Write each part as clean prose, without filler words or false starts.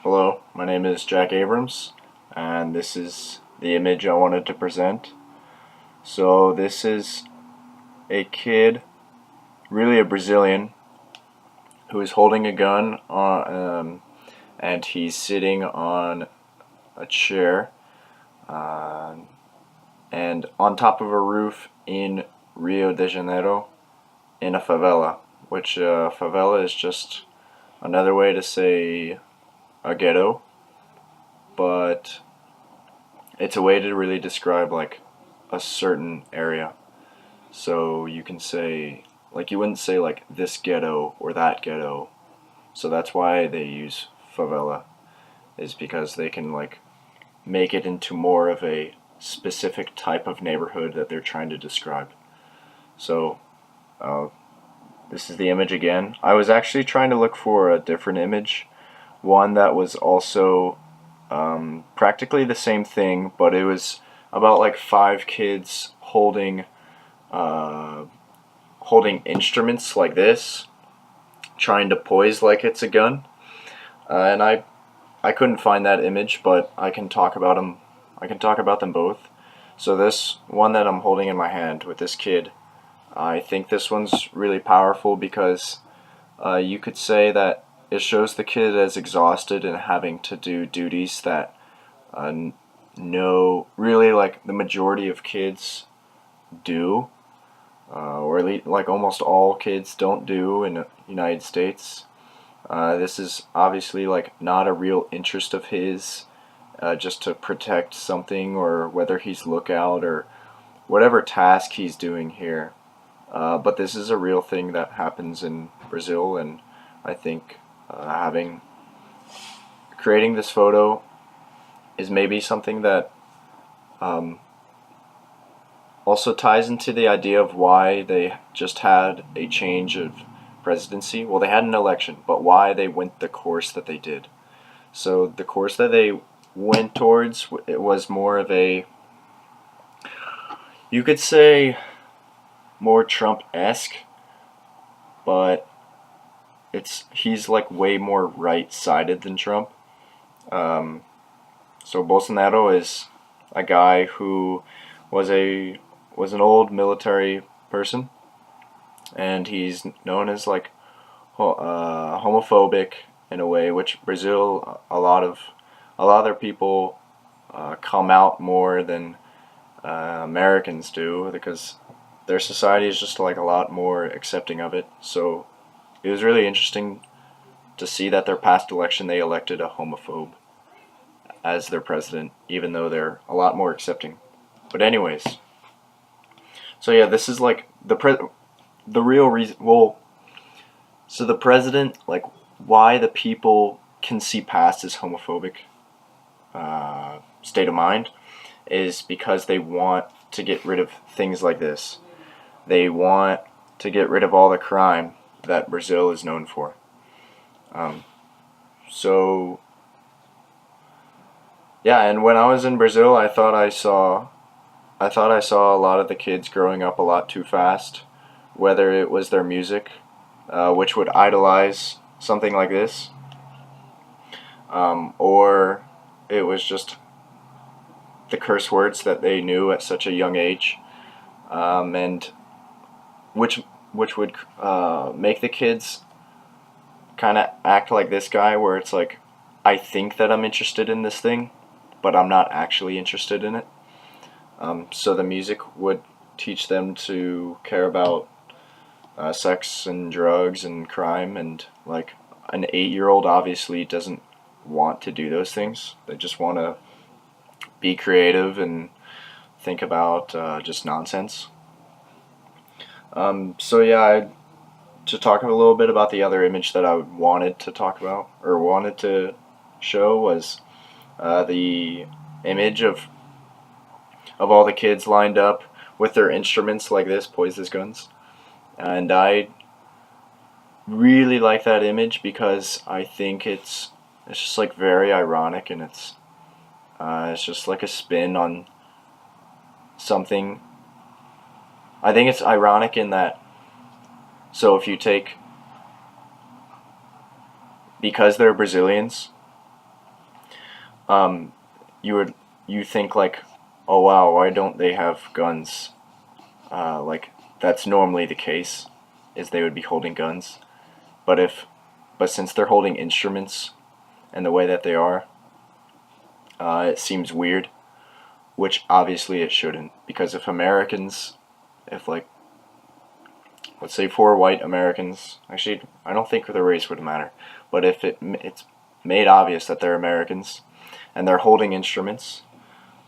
Hello, my name is Jack Abrams, and this is the image I wanted to present. So, this is a kid, really a Brazilian, who is holding a gun and he's sitting on a chair uh, and on top of a roof in Rio de Janeiro in a favela, which favela is just another way to say a ghetto, but it's a way to really describe like a certain area. So you can say, like, you wouldn't say like this ghetto or that ghetto. So that's why they use favela, is because they can like make it into more of a specific type of neighborhood that they're trying to describe. So uh, this is the image again. I was actually trying to look for a different image, one that was also practically the same thing, but it was about like five kids uh, holding instruments like this, trying to poise like it's a gun. And I couldn't find that image, but I can talk about them. I can talk about them both. So this one that I'm holding in my hand with this kid, I think this one's really powerful because you could say that it shows the kid as exhausted and having to do duties that no, really like the majority of kids do, or at least like almost all kids don't do in the United States. This is obviously like not a real interest of his, just to protect something or whether he's lookout or whatever task he's doing here. But this is a real thing that happens in Brazil, and I think having creating this photo is maybe something that um, also ties into the idea of why they just had a change of presidency. Well, they had an election, but why they went the course that they did. So the course that they went towards, it was more of a, you could say, more Trump-esque, but he's like way more right-sided than Trump. Um, so Bolsonaro is a guy who was a was an old military person, and he's known as like homophobic in a way, which Brazil a lot of their people come out more than Americans do because their society is just like a lot more accepting of it. So it was really interesting to see that their past election they elected a homophobe as their president, even though they're a lot more accepting. But anyways, so yeah, this is like the real reason. Well, so the president, like, why the people can see past his homophobic state of mind is because they want to get rid of things like this. They want to get rid of all the crime that Brazil is known for. Um, so yeah, and when I was in Brazil, I thought I saw a lot of the kids growing up a lot too fast. Whether it was their music, which would idolize something like this, or it was just the curse words that they knew at such a young age, and which which would make the kids kind of act like this guy, where it's like, I think that I'm interested in this thing, but I'm not actually interested in it. So the music would teach them to care about sex and drugs and crime, and like an 8-year old obviously doesn't want to do those things. They just want to be creative and think about just nonsense. So yeah, to talk a little bit about the other image that I wanted to talk about or wanted to show was the image of all the kids lined up with their instruments like this, poised as guns. And I really like that image because I think it's just like very ironic, and it's just like a spin on something. I think it's ironic in that, so if you take, because they're Brazilians, you think like, oh wow, why don't they have guns? Like that's normally the case, is they would be holding guns. But since they're holding instruments and the way that they are, it seems weird. Which obviously it shouldn't, because if like, let's say 4 white Americans, actually I don't think the race would matter, but if it's made obvious that they're Americans and they're holding instruments,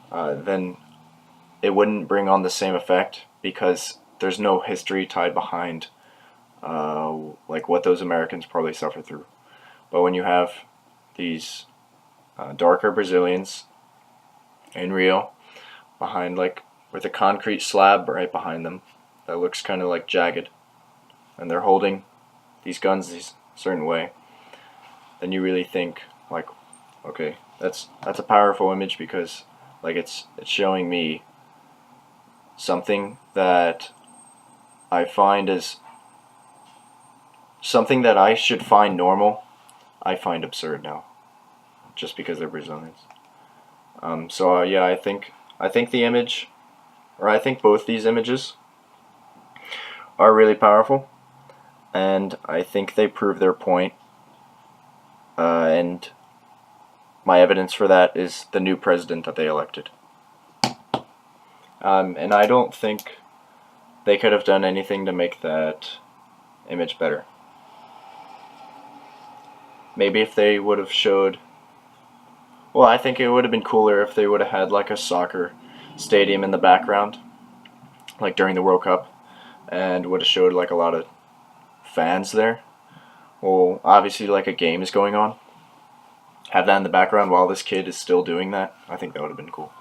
then it wouldn't bring on the same effect, because there's no history tied behind like what those Americans probably suffered through. But when you have these darker Brazilians in Rio, behind like with a concrete slab right behind them that looks kind of like jagged, and they're holding these guns this certain way, then you really think like, okay, that's a powerful image, because like it's showing me something that I find is something that I should find normal, I find absurd now, just because they're Brazilians. So yeah, I think the image, or I think both these images are really powerful, and I think they prove their point. And my evidence for that is the new president that they elected. And I don't think they could have done anything to make that image better. Maybe if they would have showed, well, I think it would have been cooler if they would have had like a soccer stadium in the background, like during the World Cup, and would have showed like a lot of fans there. Well, obviously like a game is going on. Have that in the background while this kid is still doing that. I think that would have been cool.